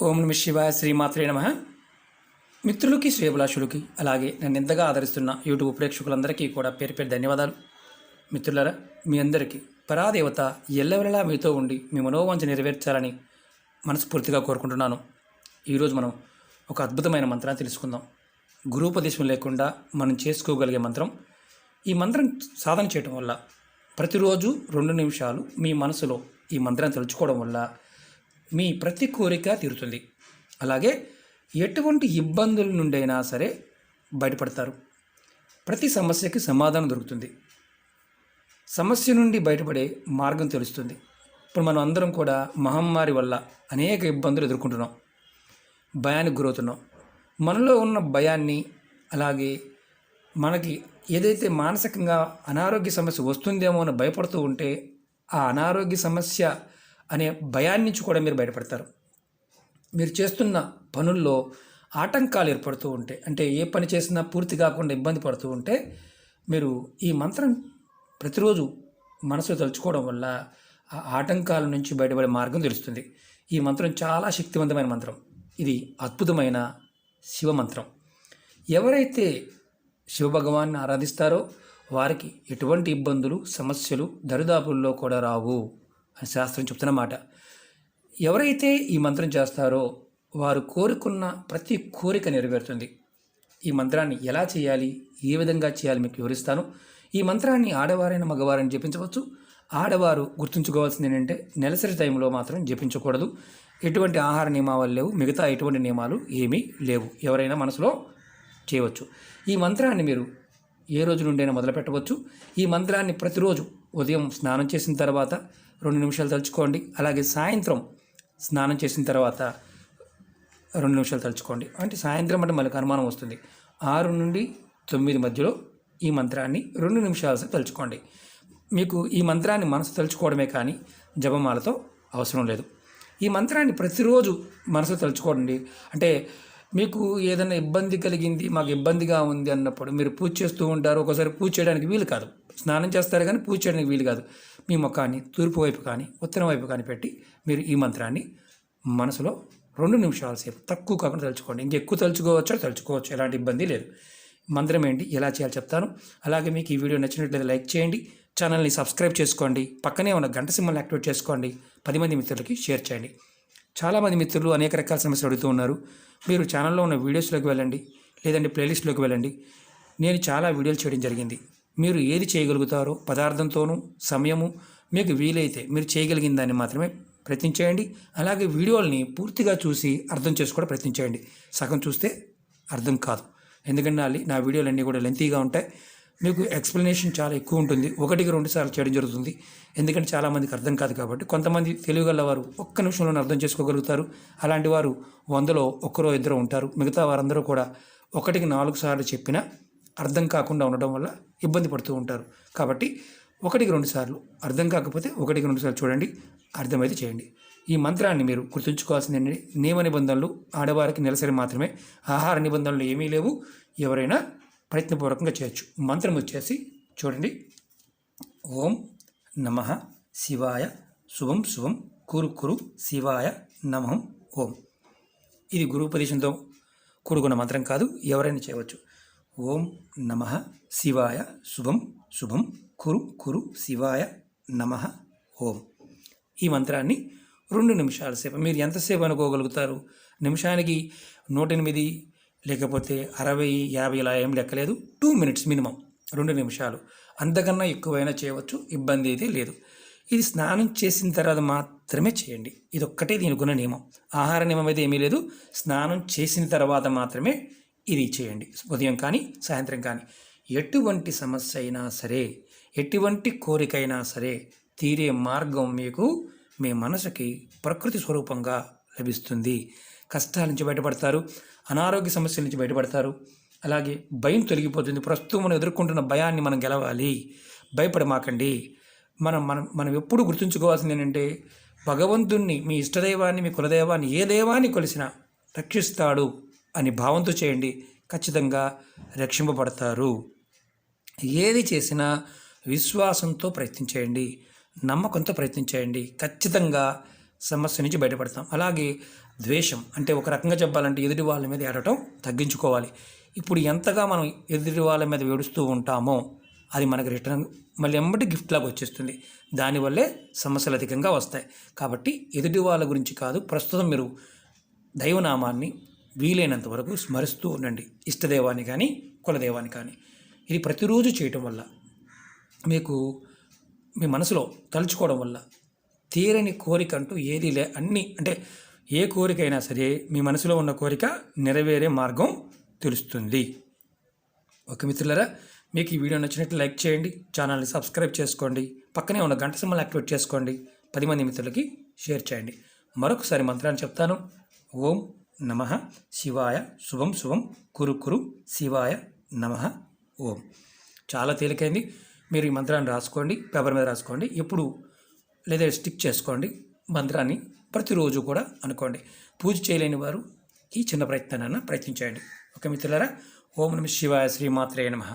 ఓం నమ శివాయ శ్రీమాత్రే నమ. మిత్రులకి శ్రేయభిలాషులకి అలాగే నన్ను ఎంతగా ఆదరిస్తున్న యూట్యూబ్ ప్రేక్షకులందరికీ కూడా పేరు పేరు ధన్యవాదాలు. మిత్రులారా, మీ అందరికీ పరాదేవత ఎల్లవెల్లలా మీతో ఉండి మీ మనోవాంఛ నెరవేర్చాలని మనస్ఫూర్తిగా కోరుకుంటున్నాను. ఈరోజు మనం ఒక అద్భుతమైన మంత్రాన్ని తెలుసుకుందాం. గురూపదేశం లేకుండా మనం చేసుకోగలిగే మంత్రం. ఈ మంత్రం సాధన చేయటం వల్ల ప్రతిరోజు 2 నిమిషాలు మీ మనసులో ఈ మంత్రాన్ని తలుచుకోవడం వల్ల మీ ప్రతి కోరిక తీరుతుంది. అలాగే ఎటువంటి ఇబ్బందుల నుండైనా సరే బయటపడతారు. ప్రతి సమస్యకి సమాధానం దొరుకుతుంది. సమస్య నుండి బయటపడే మార్గం తెలుస్తుంది. ఇప్పుడు మనం అందరం కూడా మహమ్మారి వల్ల అనేక ఇబ్బందులు ఎదుర్కొంటున్నాం, భయానికి గురవుతున్నాం. మనలో ఉన్న భయాన్ని, అలాగే మనకి ఏదైతే మానసికంగా అనారోగ్య సమస్య వస్తుందేమో అని భయపడుతూ ఉంటే ఆ అనారోగ్య సమస్య అనే భయాన్ని నుంచి కూడా మీరు బయటపడతారు. మీరు చేస్తున్న పనుల్లో ఆటంకాలు ఏర్పడుతూ ఉంటే, అంటే ఏ పని చేసినా పూర్తి కాకుండా ఇబ్బంది పడుతూ ఉంటే, మీరు ఈ మంత్రం ప్రతిరోజు మనసులో తలుచుకోవడం వల్ల ఆ ఆటంకాల నుంచి బయటపడే మార్గం తెలుస్తుంది. ఈ మంత్రం చాలా శక్తివంతమైన మంత్రం. ఇది అద్భుతమైన శివమంత్రం. ఎవరైతే శివభగవాన్ని ఆరాధిస్తారో వారికి ఎటువంటి ఇబ్బందులు, సమస్యలు దరిదాపుల్లో కూడా రావు అని శాస్త్రం చెప్తున్నమాట. ఎవరైతే ఈ మంత్రం చేస్తారో వారు కోరుకున్న ప్రతి కోరిక నెరవేరుతుంది. ఈ మంత్రాన్ని ఎలా చేయాలి, ఏ విధంగా చేయాలి మీకు వివరిస్తాను. ఈ మంత్రాన్ని ఆడవారైన మగవారైనా జపించవచ్చు. ఆడవారు గుర్తుంచుకోవాల్సింది ఏంటంటే నెలసరి టైంలో మాత్రం జపించకూడదు. ఎటువంటి ఆహార నియమాలు లేవు, మిగతా ఎటువంటి నియమాలు ఏమీ లేవు. ఎవరైనా మనసులో చేయవచ్చు. ఈ మంత్రాన్ని మీరు ఏ రోజు నుండైనా మొదలు పెట్టవచ్చు. ఈ మంత్రాన్ని ప్రతిరోజు ఉదయం స్నానం చేసిన తర్వాత 2 నిమిషాలు తలుచుకోండి. అలాగే సాయంత్రం స్నానం చేసిన తర్వాత 2 నిమిషాలు తలుచుకోండి. అంటే సాయంత్రం అంటే మనకు అనుమానం వస్తుంది. 6 నుండి 9 మధ్యలో ఈ మంత్రాన్ని 2 నిమిషాలు తలుచుకోండి. మీకు ఈ మంత్రాన్ని మనసు తలుచుకోవడమే కానీ జపమాలతో అవసరం లేదు. ఈ మంత్రాన్ని ప్రతిరోజు మనసు తలుచుకోండి. అంటే మీకు ఏదైనా ఇబ్బంది కలిగింది, మాకు ఇబ్బందిగా ఉంది అన్నప్పుడు మీరు పూజ చేస్తూ ఉంటారు. ఒకసారి పూజ చేయడానికి వీలు కాదు, స్నానం చేస్తారు కానీ పూజ చేయడానికి వీలు కాదు. మీ ముఖాన్ని తూర్పు వైపు కానీ ఉత్తరం వైపు కానీ పెట్టి మీరు ఈ మంత్రాన్ని మనసులో 2 నిమిషాల సేపు తక్కువ కాకుండా తలుచుకోండి. ఇంకెక్కువ తలుచుకోవచ్చు, ఎలాంటి ఇబ్బంది లేదు. మంత్రం ఏంటి, ఎలా చేయాలో చెప్తాను. అలాగే మీకు ఈ వీడియో నచ్చినట్లయితే లైక్ చేయండి, ఛానల్ని సబ్స్క్రైబ్ చేసుకోండి, పక్కనే ఉన్న గంట సింబల్ని యాక్టివేట్ చేసుకోండి, 10 మంది మిత్రులకి షేర్ చేయండి. చాలామంది మిత్రులు అనేక రకాల సమస్యలు అడుగుతూ ఉన్నారు. మీరు ఛానల్లో ఉన్న వీడియోస్లోకి వెళ్ళండి, లేదంటే ప్లేలిస్ట్లోకి వెళ్ళండి. నేను చాలా వీడియోలు చేయడం జరిగింది. మీరు ఏది చేయగలుగుతారో పదార్థంతోనూ సమయము మీకు వీలైతే మీరు చేయగలిగిన దాన్ని మాత్రమే ప్రయత్నించేయండి. అలాగే వీడియోల్ని పూర్తిగా చూసి అర్థం చేసుకోవడం ప్రయత్నించేయండి. సగం చూస్తే అర్థం కాదు. ఎందుకంటే నా వీడియోలన్నీ కూడా లెంతీగా ఉంటాయి. మీకు ఎక్స్ప్లెనేషన్ చాలా ఎక్కువ ఉంటుంది. 1కి 2 సార్లు చేయడం జరుగుతుంది. ఎందుకంటే చాలామందికి అర్థం కాదు కాబట్టి. కొంతమంది తెలివిగల వారు 1 నిమిషంలోనే అర్థం చేసుకోగలుగుతారు. అలాంటి వారు 100లో 1-2 ఉంటారు. మిగతా వారందరూ కూడా 1కి 4 సార్లు చెప్పినా అర్థం కాకుండా ఉండడం వల్ల ఇబ్బంది పడుతూ ఉంటారు. కాబట్టి 1కి 2 సార్లు, అర్థం కాకపోతే 1కి 2 సార్లు చూడండి, అర్థమైతే చేయండి. ఈ మంత్రాన్ని మీరు గుర్తుంచుకోవాల్సింది ఏంటంటే నియమ నిబంధనలు ఆడవారికి నెలసరి మాత్రమే, ఆహార నిబంధనలు ఏమీ లేవు. ఎవరైనా ప్రయత్నపూర్వకంగా చేయొచ్చు. మంత్రం వచ్చేసి చూడండి. ఓం నమః శివాయ శుభం శుభం కురు కురు శివాయ నమః ఓం. ఇది గురూపదేశంతో కూడుకున్న మంత్రం కాదు, ఎవరైనా చేయవచ్చు. ఓం నమః శివాయ శుభం శుభం కురు కురు శివాయ నమః ఓం. ఈ మంత్రాన్ని 2 నిమిషాల సేపు, మీరు ఎంతసేపు అనుకోగలుగుతారు. నిమిషానికి 108 లేకపోతే 60, 50 ఇలా ఏం లెక్కలేదు. 2 మినిట్స్ మినిమం, 2 నిమిషాలు. అంతకన్నా ఎక్కువైనా చేయవచ్చు, ఇబ్బంది అయితే లేదు. ఇది స్నానం చేసిన తర్వాత మాత్రమే చేయండి. ఇది ఒక్కటే దీనికున్న నియమం. ఆహార నియమం అయితే ఏమీ లేదు. స్నానం చేసిన తర్వాత మాత్రమే ఇది చేయండి. ఉదయం కానీ సాయంత్రం కానీ. ఎటువంటి సమస్య అయినా సరే, ఎటువంటి కోరికైనా సరే తీరే మార్గం మీకు మీ మనసుకి ప్రకృతి స్వరూపంగా లభిస్తుంది. కష్టాల నుంచి బయటపడతారు, అనారోగ్య సమస్యల నుంచి బయటపడతారు. అలాగే భయం తొలగిపోతుంది. ప్రస్తుతం మనం ఎదుర్కొంటున్న భయాన్ని మనం గెలవాలి. భయపడమాకండి. మనం ఎప్పుడు గుర్తుంచుకోవాల్సింది ఏంటంటే భగవంతుణ్ణి, మీ ఇష్టదైవాన్ని, మీ కులదైవాన్ని, ఏ దైవాన్ని కొలిసినా రక్షిస్తాడు అని భావంతో చేయండి. ఖచ్చితంగా రక్షింపబడతారు. ఏది చేసినా విశ్వాసంతో ప్రయత్నించేయండి, నమ్మకంతో ప్రయత్నించేయండి. ఖచ్చితంగా సమస్య నుంచి బయటపడతాం. అలాగే ద్వేషం అంటే ఒక రకంగా చెప్పాలంటే ఎదుటి వాళ్ళ మీద ఏడటం తగ్గించుకోవాలి. ఇప్పుడు ఎంతగా మనం ఎదుటి వాళ్ళ మీద ఏడుస్తూ ఉంటామో అది మనకి రిటర్న్ మళ్ళీ ఎంబటి గిఫ్ట్ లాగా వచ్చేస్తుంది. దానివల్లే సమస్యలు అధికంగా వస్తాయి. కాబట్టి ఎదుటి వాళ్ళ గురించి కాదు, ప్రస్తుతం మీరు దైవనామాన్ని వీలైనంత వరకు స్మరిస్తూ ఉండండి. ఇష్టదైవాన్ని కానీ కులదైవాన్ని కానీ. ఇది ప్రతిరోజు చేయటం వల్ల మీకు మీ మనసులో తలుచుకోవడం వల్ల తీరని కోరిక అంటూ ఏదీ అన్నీ అంటే ఏ కోరికైనా సరే మీ మనసులో ఉన్న కోరిక నెరవేరే మార్గం తెలుస్తుంది. ఓకే మిత్రులారా, మీకు ఈ వీడియో నచ్చినట్లు లైక్ చేయండి, ఛానల్ని సబ్స్క్రైబ్ చేసుకోండి, పక్కనే ఉన్న గంట సింబల్ యాక్టివేట్ చేసుకోండి, 10 మంది మిత్రులకి షేర్ చేయండి. మరొకసారి మంత్రాన్ని చెప్తాను. ఓం నమః శివాయ శుభం శుభం కురు కురు శివాయ నమః ఓం. చాలా తేలికైంది. మీరు ఈ మంత్రాన్ని రాసుకోండి, పేపర్ మీద రాసుకోండి, ఎప్పుడు లేదా స్టిక్ చేసుకోండి. మంత్రాన్ని ప్రతిరోజు కూడా అనుకోండి. పూజ చేయలేని వారు ఈ చిన్న ప్రయత్నాన్ని ప్రయత్నించండి. ఓకే మిత్రులారా, ఓం నమః శివాయ శ్రీమాత్రే నమః.